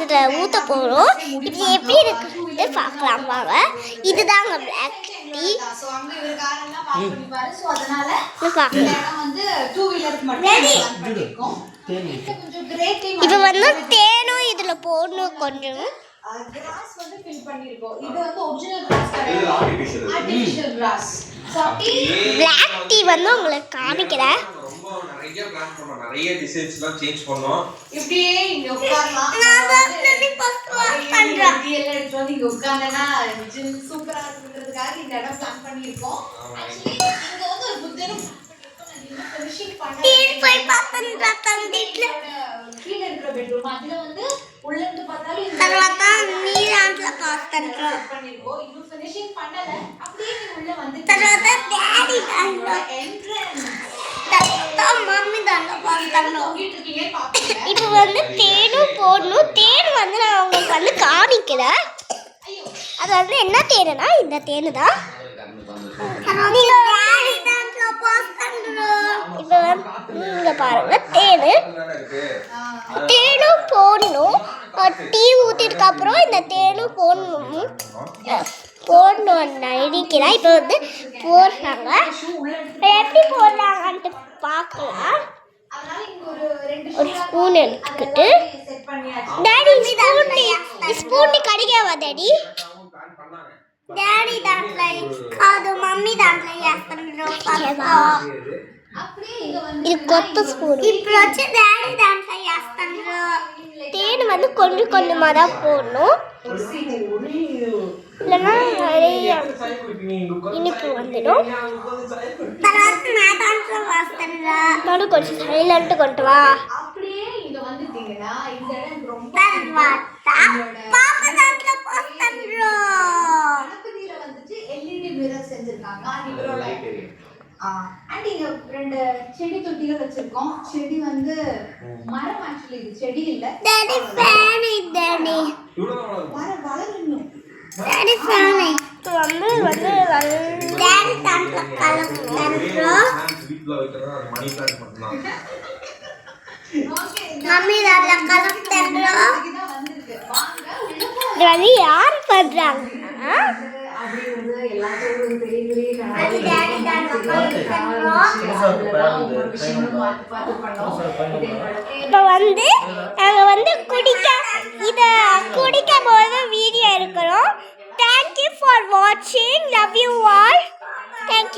அதில் ஊற்ற போகிறோம். இது எப்படி இருக்குன்னு பார்க்கலாம் வாங்க. இதுதாங்க பிளாக் டீ. இப்போ வந்து தேனும் இதில் போடணும் கொஞ்சம். பிளாக் டீ வந்து உங்களுக்கு காமிக்கிறேன். நிறைய பிளான் பண்ணோம், நிறைய டிசைன்ஸ்லாம் சேஞ்ச் பண்ணோம். இப்படியே இங்க உட்காரலாம். நான் பண்றேன். இதெல்லாம் எடுத்து வந்து இங்க உட்கார்ந்தனா ஜிம் சூப்பரா இருக்குன்றதுக்காக இந்த இடம் பிளான் பண்ணிருக்கோம். एक्चुअली இங்க வந்து ஒரு புத்தரும் ஃபினிஷிங் பண்ண போய் பார்த்தேன் வீட்ல. கீழ இருக்கிற பெட்ரூம் அதுல வந்து உள்ள இருந்து பார்த்தாலும் இந்த தரவாத நீரான்ல காஸ்டன்ட்ரோ பண்ணிருக்கோம். இன்னும் ஃபினிஷிங் பண்ணல. அப்படியே நீ உள்ள வந்து தரவாத டாடி தான் என்ட்ரன்ஸ் மம்மி தான் காஸ்டன்ட்ரோ. இருக்கீங்க பாப்பீங்க. இப்போ வந்து தேனும் போடணும். தேன் வந்து நான் உங்களுக்கு வந்து காமிக்கிறேன். அது வந்து என்ன தேனுனா இந்த தேனு தான். இப்போ இங்க பாருங்க தேனு. தேனும் போடணும். டீ ஊற்றிட்டு அப்புறம் இந்த தேனும் போடணும் நினைக்கிறேன். இப்போ வந்து போடுறாங்க. எப்படி போடுறாங்கன்ட்டு பார்க்கலாம். ஒரு ஸ்பூன் எடுத்துக்கிட்டு டாடி ஸ்பூன் கிடைக்காவா டாடி? டாடி தான்ல அது மம்மி தான்ல யூஸ் பண்றோம். இது கொத்த ஸ்பூன். இப்போ வச்சு டாடி தான்ல யூஸ் பண்றோம். தேன் வந்து கொஞ்சம் கொஞ்சமாக தான் போடணும். இல்லைன்னா நிறைய இனிப்பு வந்துடும். நானும் கொஞ்சம் சைலண்ட்டு கொண்டு வா. அப்படியே இங்க வந்துட்டீங்கன்னா இந்த இடம் ரொம்ப கணபதியில வந்துட்டு எல்இடி மிரர் செஞ்சிருக்காங்க. அண்ட் இங்க ரெண்டு செடி தொட்டிகள் வச்சிருக்கோம். செடி வந்து மரம், ஆக்சுவலி இது செடி இல்ல. டாடி ஃபேன் டாடி வளரணும். டாடி ஃபேன் வந்து டாடி தான்ல கலக்குறோம். வீட்ல வைக்கிறதா அது மணி பிளான்ட் பண்ணலாம். மம்மி தான்ல கலக்குறோம். இதுதான் வந்திருக்கு. வாங்க உள்ள இது வந்து யார் பண்றாங்க? அப்படிங்கிறது எல்லாத்தையும் ஒரு பெரிய பெரிய அது டாடி தான்ல கலக்குறோம். இப்போ வந்து நாங்கள் வந்து குடிக்கும் போது வீடியோ எடுக்கிறோம். தேங்க்யூ ஃபார் வாட்சிங். Love you all. தேங்க்யூ.